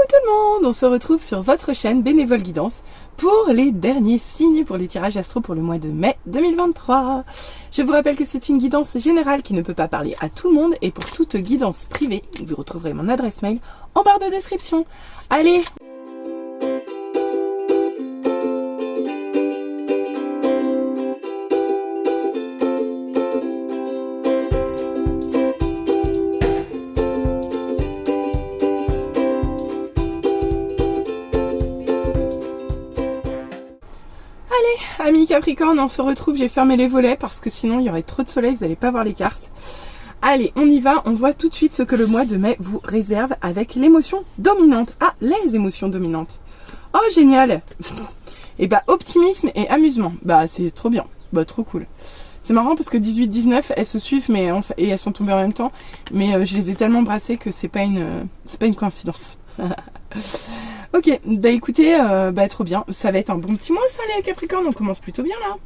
tout le monde, on se retrouve sur votre chaîne Bénévole Guidance pour les derniers signes pour les tirages astro pour le mois de mai 2023. Je vous rappelle que c'est une guidance générale qui ne peut pas parler à tout le monde et pour toute guidance privée, vous retrouverez mon adresse mail en barre de description. Allez! Amis Capricorne, on se retrouve, j'ai fermé les volets parce que sinon il y aurait trop de soleil, vous n'allez pas voir les cartes. Allez, on y va, on voit tout de suite ce que le mois de mai vous réserve avec l'émotion dominante. Ah, les émotions dominantes. Oh, génial. Et bah, optimisme et amusement. Bah, c'est trop bien. Bah, trop cool. C'est marrant parce que 18-19, elles se suivent mais et elles sont tombées en même temps. Mais je les ai tellement brassées que c'est pas une coïncidence. Ok, bah écoutez, trop bien. Ça va être un bon petit mois ça les Capricornes, on commence plutôt bien là.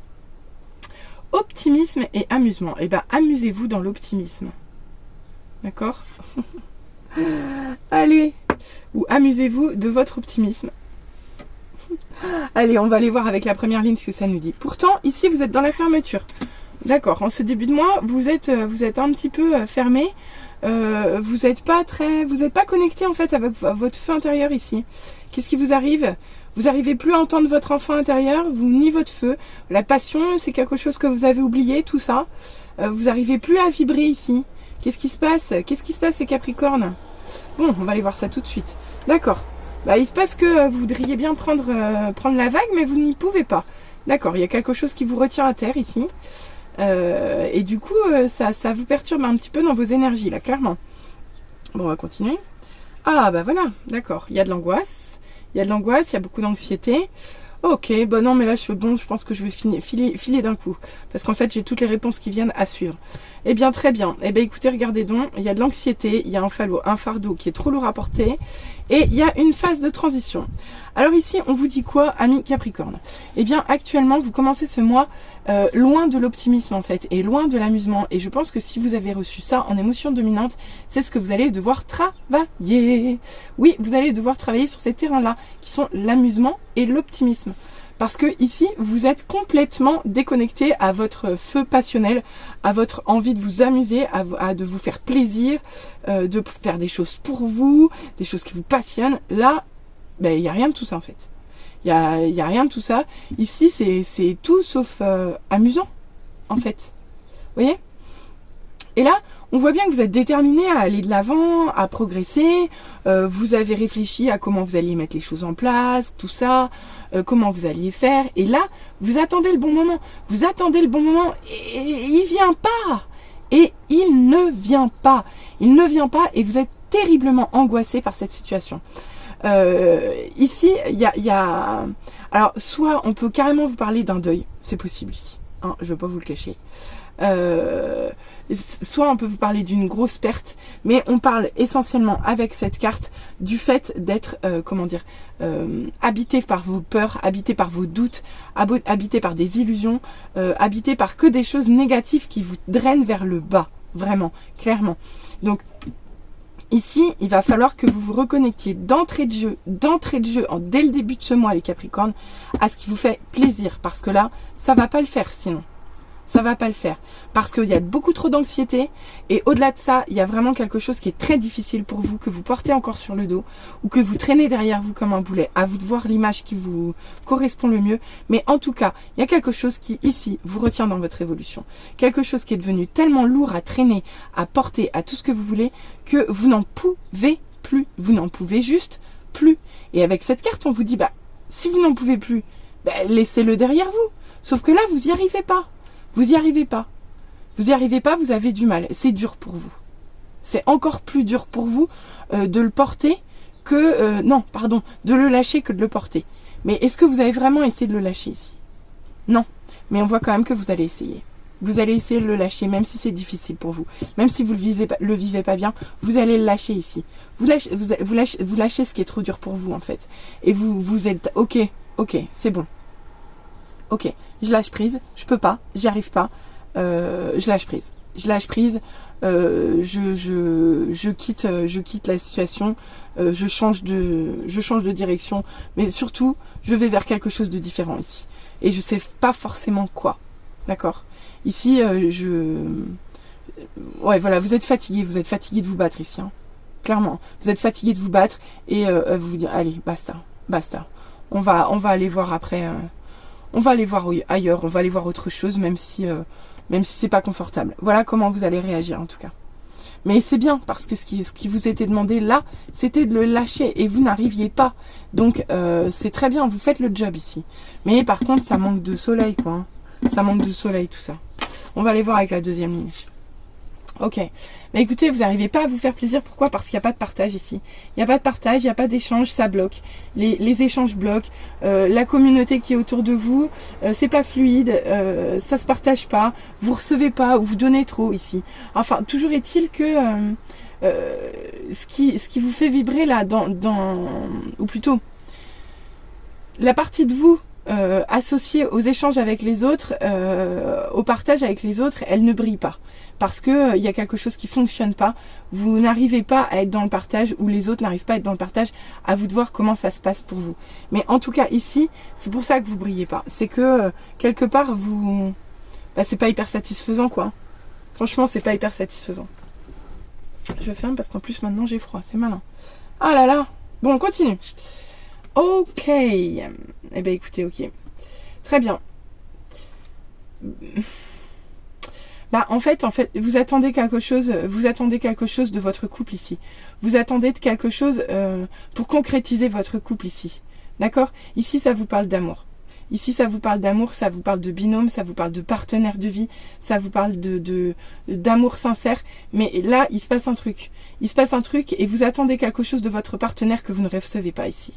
Optimisme et amusement. Et bah amusez-vous dans l'optimisme. D'accord? Allez, ou amusez-vous de votre optimisme. Allez, on va aller voir avec la première ligne ce que ça nous dit. Pourtant, ici vous êtes dans la fermeture. D'accord, en ce début de mois, vous êtes un petit peu fermé. Vous n'êtes pas connecté en fait avec votre feu intérieur ici. Qu'est-ce qui vous arrive? Vous n'arrivez plus à entendre votre enfant intérieur, vous ni votre feu. La passion, c'est quelque chose que vous avez oublié, tout ça. Vous n'arrivez plus à vibrer ici. Qu'est-ce qui se passe? Qu'est-ce qui se passe les Capricornes? Bon, on va aller voir ça tout de suite. D'accord. Bah, il se passe que vous voudriez bien prendre la vague, mais vous n'y pouvez pas. D'accord, il y a quelque chose qui vous retient à terre ici. Et du coup, ça vous perturbe un petit peu dans vos énergies, là, clairement. Bon, on va continuer. Ah, bah voilà, d'accord. Il y a de l'angoisse. Il y a de l'angoisse, il y a beaucoup d'anxiété. Ok, bon non, mais là, je pense que je vais filer d'un coup. Parce qu'en fait, j'ai toutes les réponses qui viennent à suivre. Eh bien, très bien. Eh bien, écoutez, regardez donc. Il y a de l'anxiété, il y a un fardeau qui est trop lourd à porter. Et il y a une phase de transition. Alors ici, on vous dit quoi, amis Capricorne? Eh bien, actuellement, vous commencez ce mois loin de l'optimisme, en fait, et loin de l'amusement. Et je pense que si vous avez reçu ça en émotion dominante, c'est ce que vous allez devoir travailler. Oui, vous allez devoir travailler sur ces terrains-là, qui sont l'amusement et l'optimisme. Parce que ici, vous êtes complètement déconnecté à votre feu passionnel, à votre envie de vous amuser, de vous faire plaisir, de faire des choses pour vous, des choses qui vous passionnent. Là, ben, il n'y a rien de tout ça en fait. Il y a rien de tout ça. Ici, c'est tout sauf amusant, en fait. Vous voyez? Et là, on voit bien que vous êtes déterminé à aller de l'avant, à progresser. Vous avez réfléchi à comment vous alliez mettre les choses en place, tout ça, comment vous alliez faire. Et là, vous attendez le bon moment. Vous attendez le bon moment et il vient pas. Et il ne vient pas. Il ne vient pas et vous êtes terriblement angoissé par cette situation. Ici, il y a... Alors, soit on peut carrément vous parler d'un deuil. C'est possible ici. Hein, je ne vais pas vous le cacher. Soit on peut vous parler d'une grosse perte, mais on parle essentiellement avec cette carte du fait d'être, habité par vos peurs, habité par vos doutes, habité par des illusions, habité par que des choses négatives qui vous drainent vers le bas, vraiment, clairement. Donc, ici, il va falloir que vous vous reconnectiez d'entrée de jeu, dès le début de ce mois, les Capricornes, à ce qui vous fait plaisir, parce que là, ça va pas le faire sinon. Ça va pas le faire parce qu'il y a beaucoup trop d'anxiété et au-delà de ça, il y a vraiment quelque chose qui est très difficile pour vous, que vous portez encore sur le dos ou que vous traînez derrière vous comme un boulet. À vous de voir l'image qui vous correspond le mieux. Mais en tout cas, il y a quelque chose qui ici vous retient dans votre évolution. Quelque chose qui est devenu tellement lourd à traîner, à porter, à tout ce que vous voulez que vous n'en pouvez plus. Vous n'en pouvez juste plus. Et avec cette carte, on vous dit, bah, si vous n'en pouvez plus, bah, laissez-le derrière vous. Sauf que là, vous n'y arrivez pas. Vous n'y arrivez pas. Vous n'y arrivez pas, vous avez du mal. C'est dur pour vous. C'est encore plus dur pour vous de le porter que... de le lâcher que de le porter. Mais est-ce que vous avez vraiment essayé de le lâcher ici? Non. Mais on voit quand même que vous allez essayer. Vous allez essayer de le lâcher, même si c'est difficile pour vous. Même si vous le vivez pas bien, vous allez le lâcher ici. Vous lâchez ce qui est trop dur pour vous, en fait. Et vous êtes... Ok, c'est bon. Ok, je lâche prise, je peux pas, j'y arrive pas, je lâche prise. je lâche prise, je quitte la situation, je change de direction, mais surtout, je vais vers quelque chose de différent ici. Et je sais pas forcément quoi, d'accord? Ici, ouais, voilà, vous êtes fatigué de vous battre ici, hein. Clairement, vous êtes fatigué de vous battre et vous vous dire, allez, basta, basta. On va aller voir après, on va aller voir ailleurs, on va aller voir autre chose, même si c'est pas confortable. Voilà comment vous allez réagir en tout cas. Mais c'est bien, parce que ce qui vous était demandé là, c'était de le lâcher, et vous n'arriviez pas. Donc, c'est très bien, vous faites le job ici. Mais par contre, ça manque de soleil, quoi, hein. Ça manque de soleil, tout ça. On va aller voir avec la deuxième ligne. Ok. Mais écoutez, vous n'arrivez pas à vous faire plaisir. Pourquoi? Parce qu'il n'y a pas de partage ici. Il n'y a pas de partage, il n'y a pas d'échange, ça bloque. Les échanges bloquent. La communauté qui est autour de vous, c'est pas fluide, ça se partage pas. Vous recevez pas ou vous donnez trop ici. Enfin, toujours est-il que ce qui vous fait vibrer là, ou plutôt, la partie de vous associée aux échanges avec les autres, au partage avec les autres, elle ne brille pas. Parce que il y a quelque chose qui fonctionne pas. Vous n'arrivez pas à être dans le partage, ou les autres n'arrivent pas à être dans le partage. À vous de voir comment ça se passe pour vous. Mais en tout cas ici, c'est pour ça que vous brillez pas. C'est que quelque part vous, c'est pas hyper satisfaisant, quoi. Franchement, c'est pas hyper satisfaisant. Je ferme parce qu'en plus maintenant j'ai froid. C'est malin. Ah là là. Bon, on continue. Ok. Eh ben écoutez, ok. Très bien. En fait, vous attendez quelque chose de votre couple ici. Vous attendez de quelque chose pour concrétiser votre couple ici. D'accord? Ici, ça vous parle d'amour. Ici, ça vous parle d'amour, ça vous parle de binôme, ça vous parle de partenaire de vie, ça vous parle d'amour sincère. Mais là, il se passe un truc. Il se passe un truc et vous attendez quelque chose de votre partenaire que vous ne recevez pas ici.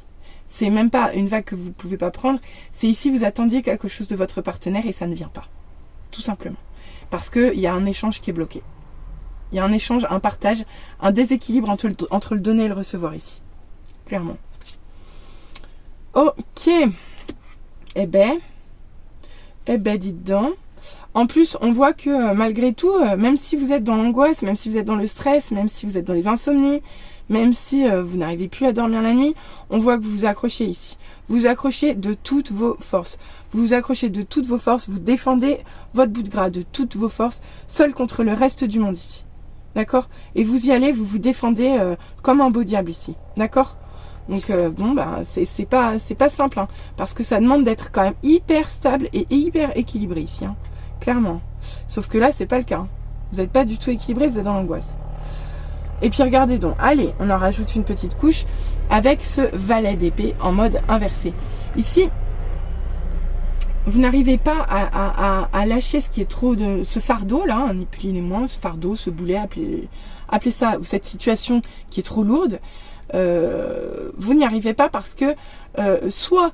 C'est même pas une vague que vous ne pouvez pas prendre. C'est ici, vous attendiez quelque chose de votre partenaire et ça ne vient pas. Tout simplement. Parce qu'il y a un échange qui est bloqué. Il y a un échange, un partage, un déséquilibre entre le donner et le recevoir ici. Clairement. Ok. Eh ben, dites donc. En plus, on voit que malgré tout, même si vous êtes dans l'angoisse, même si vous êtes dans le stress, même si vous êtes dans les insomnies, même si vous n'arrivez plus à dormir la nuit, on voit que vous vous accrochez ici. Vous vous accrochez de toutes vos forces. Vous vous accrochez de toutes vos forces. Vous défendez votre bout de gras de toutes vos forces, seul contre le reste du monde ici. D'accord? Et vous y allez, vous vous défendez comme un beau diable ici. D'accord? Donc c'est pas simple, hein, parce que ça demande d'être quand même hyper stable et hyper équilibré ici, hein, clairement. Sauf que là, c'est pas le cas, hein. Vous n'êtes pas du tout équilibré, vous êtes dans l'angoisse. Et puis regardez donc, allez, on en rajoute une petite couche avec ce valet d'épée en mode inversé. Ici, vous n'arrivez pas à lâcher ce qui est trop de ce fardeau là, ni plus ni moins, ce fardeau, ce boulet, appelez ça, ou cette situation qui est trop lourde. Vous n'y arrivez pas parce que soit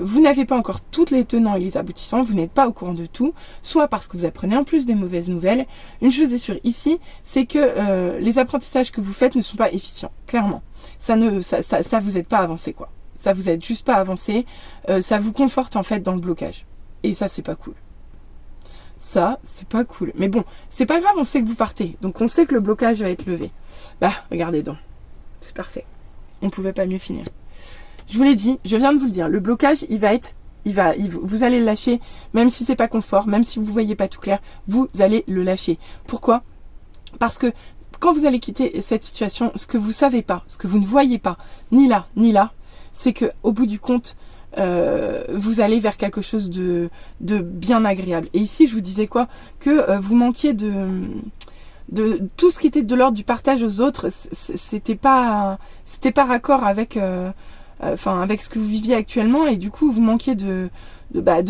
vous n'avez pas encore toutes les tenants et les aboutissants, vous n'êtes pas au courant de tout, soit parce que vous apprenez en plus des mauvaises nouvelles. Une chose est sûre ici, c'est que les apprentissages que vous faites ne sont pas efficients, clairement. Ça vous aide pas à avancer, quoi. Ça vous aide juste pas à avancer, ça vous conforte en fait dans le blocage. Et ça, c'est pas cool. Ça, c'est pas cool. Mais bon, c'est pas grave, on sait que vous partez, donc on sait que le blocage va être levé. Regardez donc. C'est parfait. On ne pouvait pas mieux finir. Je vous l'ai dit, je viens de vous le dire. Le blocage, vous allez le lâcher, même si c'est pas confort, même si vous voyez pas tout clair, vous allez le lâcher. Pourquoi? Parce que quand vous allez quitter cette situation, ce que vous savez pas, ce que vous ne voyez pas, ni là, ni là, c'est que au bout du compte, vous allez vers quelque chose de bien agréable. Et ici, je vous disais quoi? Que vous manquiez de tout ce qui était de l'ordre du partage aux autres, c'était pas raccord avec avec ce que vous viviez actuellement, et du coup vous manquiez de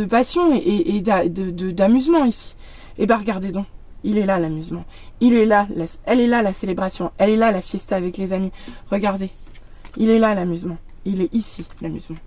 passion et d'amusement ici. Et regardez donc, il est là l'amusement, il est là, elle est là la célébration, elle est là la fiesta avec les amis. Regardez, il est là l'amusement, il est ici l'amusement.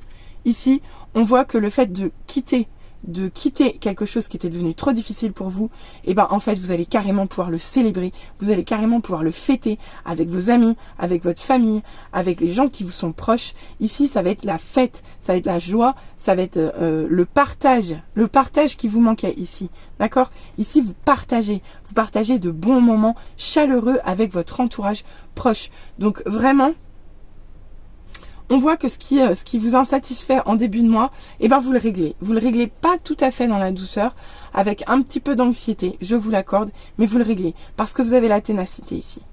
Ici, on voit que le fait de quitter de quitter quelque chose qui était devenu trop difficile pour vous, et ben en fait vous allez carrément pouvoir le célébrer, vous allez carrément pouvoir le fêter avec vos amis, avec votre famille, avec les gens qui vous sont proches. Ici ça va être la fête, ça va être la joie, ça va être le partage qui vous manquait ici, d'accord? Ici vous partagez de bons moments chaleureux avec votre entourage proche. Donc vraiment, on voit que ce qui vous insatisfait en début de mois, eh ben vous le réglez. Vous le réglez pas tout à fait dans la douceur, avec un petit peu d'anxiété, je vous l'accorde, mais vous le réglez. Parce que vous avez la ténacité ici.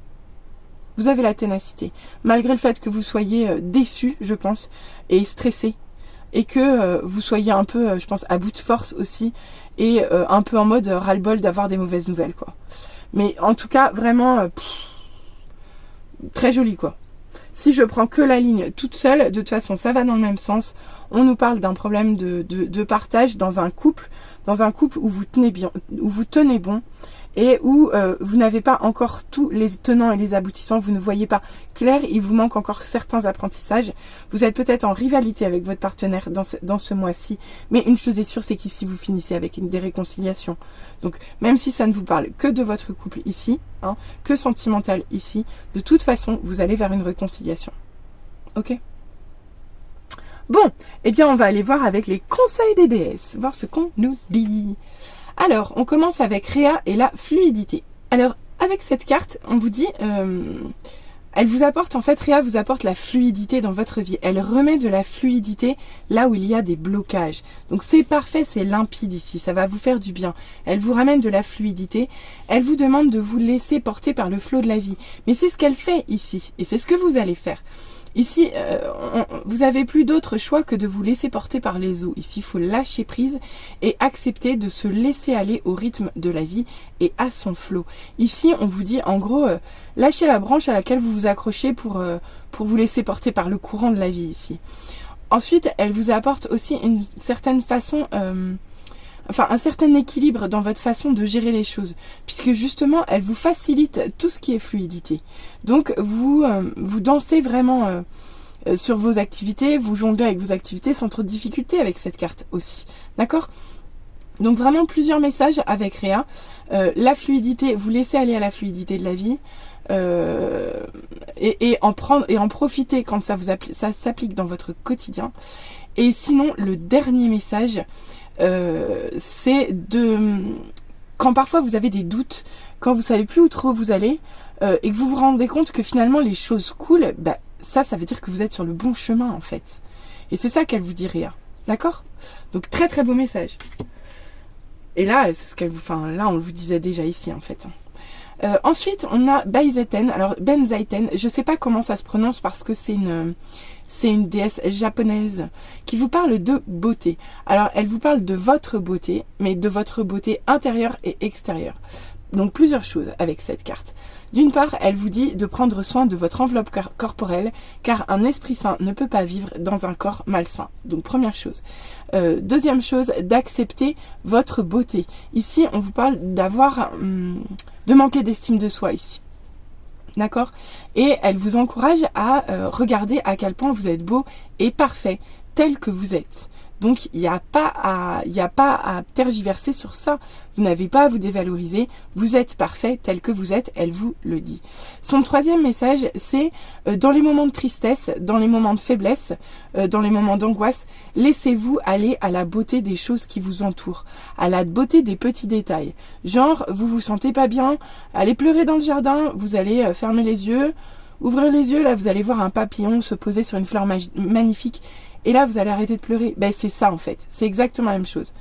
Vous avez la ténacité. Malgré le fait que vous soyez déçu, je pense, et stressé, et que vous soyez un peu, je pense, à bout de force aussi, et un peu en mode ras-le-bol d'avoir des mauvaises nouvelles, quoi. Mais en tout cas, vraiment, très joli, quoi. Si je prends que la ligne toute seule, de toute façon, ça va dans le même sens. On nous parle d'un problème de partage dans un couple où vous tenez bien, où vous tenez bon, et où vous n'avez pas encore tous les tenants et les aboutissants, vous ne voyez pas clair, il vous manque encore certains apprentissages. Vous êtes peut-être en rivalité avec votre partenaire dans ce mois-ci, mais une chose est sûre, c'est qu'ici vous finissez avec des réconciliations. Donc même si ça ne vous parle que de votre couple ici, hein, que sentimental ici, de toute façon vous allez vers une réconciliation. Ok? Bon, eh bien on va aller voir avec les conseils des déesses, voir ce qu'on nous dit. Alors, on commence avec Rhea et la fluidité. Alors, avec cette carte, on vous dit, elle vous apporte, en fait, Rhea vous apporte la fluidité dans votre vie. Elle remet de la fluidité là où il y a des blocages. Donc, c'est parfait, c'est limpide ici, ça va vous faire du bien. Elle vous ramène de la fluidité. Elle vous demande de vous laisser porter par le flot de la vie. Mais c'est ce qu'elle fait ici, et c'est ce que vous allez faire. Ici, vous n'avez plus d'autre choix que de vous laisser porter par les eaux. Ici, il faut lâcher prise et accepter de se laisser aller au rythme de la vie et à son flot. Ici, on vous dit, en gros, lâchez la branche à laquelle vous vous accrochez pour vous laisser porter par le courant de la vie ici. Ensuite, elle vous apporte aussi une certaine façon... un certain équilibre dans votre façon de gérer les choses, puisque justement, elle vous facilite tout ce qui est fluidité. Donc, vous dansez vraiment sur vos activités, vous jonglez avec vos activités sans trop de difficulté avec cette carte aussi. D'accord ? Donc, vraiment plusieurs messages avec Rhea. La fluidité, vous laissez aller à la fluidité de la vie. Et en profiter quand ça s'applique dans votre quotidien. Et sinon, le dernier message... c'est quand parfois vous avez des doutes, quand vous savez plus où trop vous allez, et que vous vous rendez compte que finalement les choses coulent, bah, ça veut dire que vous êtes sur le bon chemin en fait. Et c'est ça qu'elle vous dit, Rhea. D'accord? Donc très très beau message. Et là, c'est ce qu'elle vous, là on vous disait déjà ici en fait. Ensuite, on a Benzaiten. Alors, Benzaiten, je ne sais pas comment ça se prononce parce que c'est une déesse japonaise qui vous parle de beauté. Alors, elle vous parle de votre beauté, mais de votre beauté intérieure et extérieure. Donc, plusieurs choses avec cette carte. D'une part, elle vous dit de prendre soin de votre enveloppe corporelle, car un esprit sain ne peut pas vivre dans un corps malsain. Donc, première chose. Deuxième chose, d'accepter votre beauté. Ici, on vous parle de manquer d'estime de soi ici. D'accord? Et elle vous encourage à regarder à quel point vous êtes beau et parfait, tel que vous êtes. Donc, il n'y a pas à tergiverser sur ça. Vous n'avez pas à vous dévaloriser. Vous êtes parfait tel que vous êtes. Elle vous le dit. Son troisième message, c'est dans les moments de tristesse, dans les moments de faiblesse, dans les moments d'angoisse, laissez-vous aller à la beauté des choses qui vous entourent, à la beauté des petits détails. Genre, vous vous sentez pas bien, allez pleurer dans le jardin, vous allez fermer les yeux, ouvrir les yeux, là vous allez voir un papillon se poser sur une fleur magnifique. Et là, vous allez arrêter de pleurer. Ben, c'est ça, en fait. C'est exactement la même chose.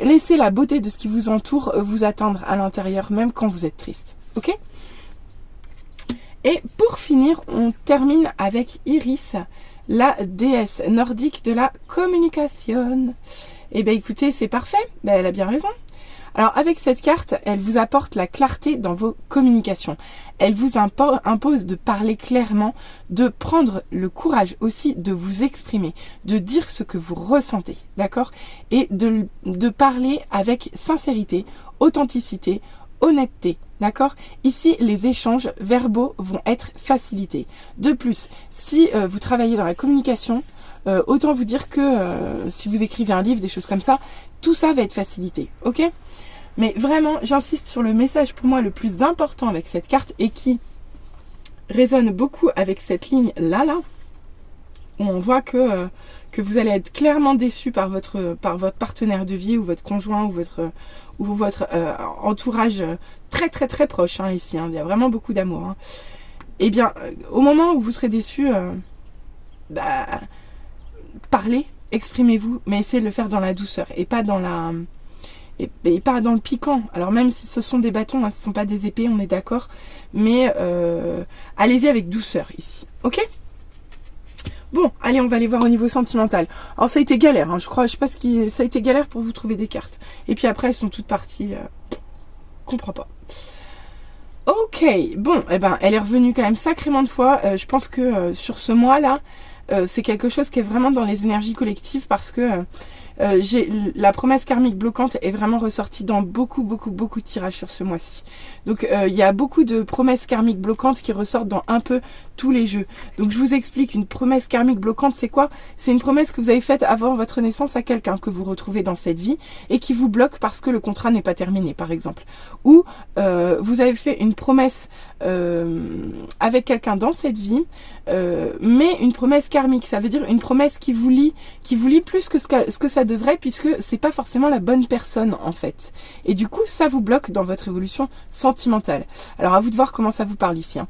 Laissez la beauté de ce qui vous entoure vous atteindre à l'intérieur, même quand vous êtes triste. Ok? Et pour finir, on termine avec Iris, la déesse nordique de la communication. Et ben, écoutez, c'est parfait. Ben, elle a bien raison. Alors avec cette carte, elle vous apporte la clarté dans vos communications. Elle vous impose de parler clairement, de prendre le courage aussi de vous exprimer, de dire ce que vous ressentez, d'accord? Et de parler avec sincérité, authenticité, honnêteté, d'accord? Ici, les échanges verbaux vont être facilités. De plus, si vous travaillez dans la communication, autant vous dire que si vous écrivez un livre, des choses comme ça, tout ça va être facilité, ok? Mais vraiment, j'insiste sur le message pour moi le plus important avec cette carte et qui résonne beaucoup avec cette ligne là, où on voit que vous allez être clairement déçu par votre partenaire de vie ou votre conjoint ou votre entourage très très très proche hein, ici. Hein, il y a vraiment beaucoup d'amour. Hein. Eh bien, au moment où vous serez déçu, parlez, exprimez-vous, mais essayez de le faire dans la douceur et pas dans la... Et pas dans le piquant. Alors même si ce sont des bâtons, hein, ce ne sont pas des épées, on est d'accord. Mais allez-y avec douceur ici. Ok? Bon, allez, on va aller voir au niveau sentimental. Alors ça a été galère, hein, je sais pas ça a été galère pour vous trouver des cartes. Et puis après, elles sont toutes parties. Comprends pas. Ok, bon, eh ben, elle est revenue quand même sacrément de fois. Je pense que sur ce mois-là, c'est quelque chose qui est vraiment dans les énergies collectives parce que la promesse karmique bloquante est vraiment ressortie dans beaucoup de tirages sur ce mois-ci. Donc il y a beaucoup de promesses karmiques bloquantes qui ressortent dans un peu tous les jeux. Donc je vous explique, une promesse karmique bloquante, c'est quoi? C'est une promesse que vous avez faite avant votre naissance à quelqu'un que vous retrouvez dans cette vie et qui vous bloque parce que le contrat n'est pas terminé, par exemple. Ou vous avez fait une promesse avec quelqu'un dans cette vie, mais une promesse karmique, ça veut dire une promesse qui vous lie plus que ce que ça devrait, puisque c'est pas forcément la bonne personne en fait. Et du coup, ça vous bloque dans votre évolution sentimentale. Alors à vous de voir comment ça vous parle ici. Hein.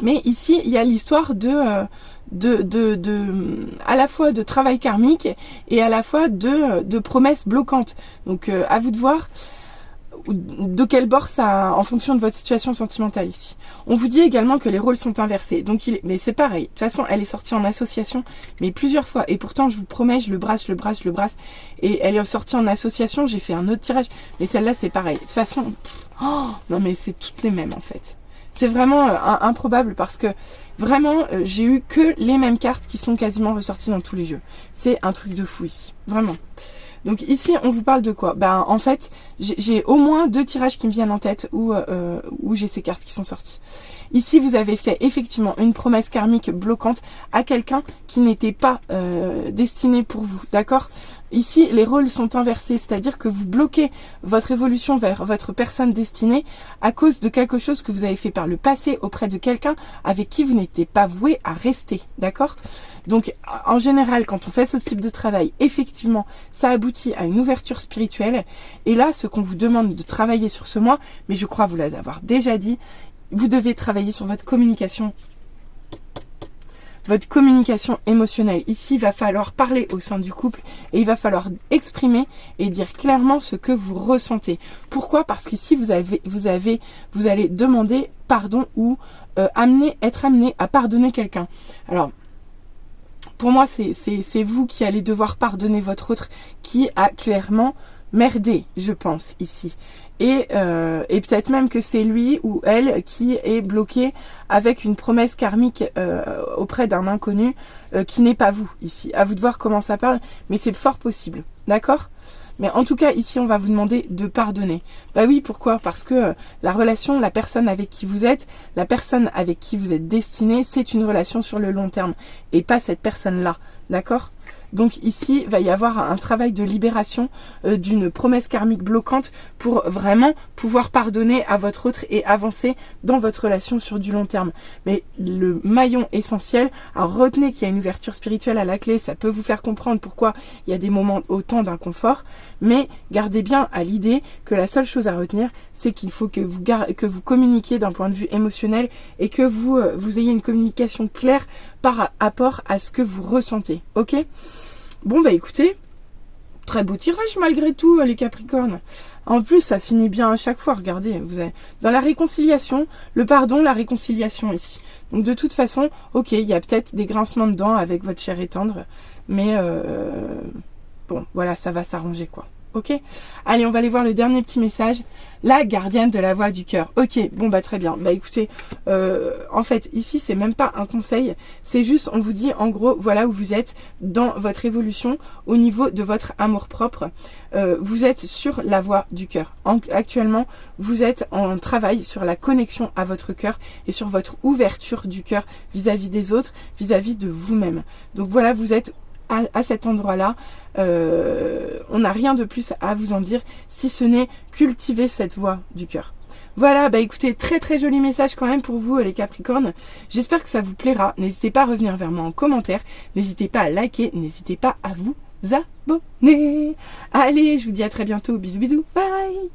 Mais ici, il y a l'histoire à la fois de travail karmique et à la fois de promesses bloquantes. Donc à vous de voir de quel bord ça, en fonction de votre situation sentimentale ici. On vous dit également que les rôles sont inversés. Donc mais c'est pareil. De toute façon, elle est sortie en association, mais plusieurs fois. Et pourtant, je vous promets, je le brasse. Et elle est sortie en association. J'ai fait un autre tirage, mais celle-là, c'est pareil. De toute façon, non mais c'est toutes les mêmes en fait. C'est vraiment improbable parce que vraiment, j'ai eu que les mêmes cartes qui sont quasiment ressorties dans tous les jeux. C'est un truc de fou ici, vraiment. Donc ici, on vous parle de quoi? Ben en fait, j'ai au moins 2 tirages qui me viennent en tête où j'ai ces cartes qui sont sorties. Ici, vous avez fait effectivement une promesse karmique bloquante à quelqu'un qui n'était pas destiné pour vous, d'accord? Ici, les rôles sont inversés, c'est-à-dire que vous bloquez votre évolution vers votre personne destinée à cause de quelque chose que vous avez fait par le passé auprès de quelqu'un avec qui vous n'étiez pas voué à rester, d'accord? Donc, en général, quand on fait ce type de travail, effectivement, ça aboutit à une ouverture spirituelle. Et là, ce qu'on vous demande de travailler sur ce mois, mais je crois vous l'avoir déjà dit, vous devez travailler sur votre communication émotionnelle. Ici, il va falloir parler au sein du couple et il va falloir exprimer et dire clairement ce que vous ressentez. Pourquoi? Parce qu'ici, vous allez demander pardon ou être amené à pardonner quelqu'un. Alors, pour moi, c'est vous qui allez devoir pardonner votre autre qui a clairement merdé, je pense, ici. Et peut-être même que c'est lui ou elle qui est bloqué avec une promesse karmique auprès d'un inconnu qui n'est pas vous ici. À vous de voir comment ça parle, mais c'est fort possible, d'accord? Mais en tout cas, ici, on va vous demander de pardonner. Bah oui, pourquoi? Parce que la relation, la personne avec qui vous êtes, la personne avec qui vous êtes destiné, c'est une relation sur le long terme et pas cette personne-là, d'accord? Donc ici, il va y avoir un travail de libération d'une promesse karmique bloquante pour vraiment pouvoir pardonner à votre autre et avancer dans votre relation sur du long terme. Mais le maillon essentiel, alors retenez qu'il y a une ouverture spirituelle à la clé, ça peut vous faire comprendre pourquoi il y a des moments autant d'inconfort, mais gardez bien à l'idée que la seule chose à retenir, c'est qu'il faut que vous communiquiez d'un point de vue émotionnel et que vous ayez une communication claire par rapport à ce que vous ressentez, ok? Bon bah écoutez, très beau tirage malgré tout les Capricornes. En plus ça finit bien à chaque fois, regardez, vous avez dans la réconciliation, le pardon, la réconciliation ici. Donc de toute façon, ok, il y a peut-être des grincements de dents avec votre chair et tendre, mais bon voilà, ça va s'arranger quoi. Ok, allez, on va aller voir le dernier petit message. La gardienne de la voix du cœur. Ok, bon bah très bien. Bah écoutez, en fait, ici c'est même pas un conseil, c'est juste, on vous dit en gros, voilà où vous êtes dans votre évolution au niveau de votre amour-propre. Vous êtes sur la voie du cœur. Actuellement, vous êtes en travail sur la connexion à votre cœur et sur votre ouverture du cœur vis-à-vis des autres, vis-à-vis de vous-même. Donc voilà, vous êtes à cet endroit-là, on n'a rien de plus à vous en dire, si ce n'est cultiver cette voie du cœur. Voilà, bah écoutez, très très joli message quand même pour vous les Capricornes. J'espère que ça vous plaira. N'hésitez pas à revenir vers moi en commentaire. N'hésitez pas à liker, n'hésitez pas à vous abonner. Allez, je vous dis à très bientôt. Bisous bisous, bye.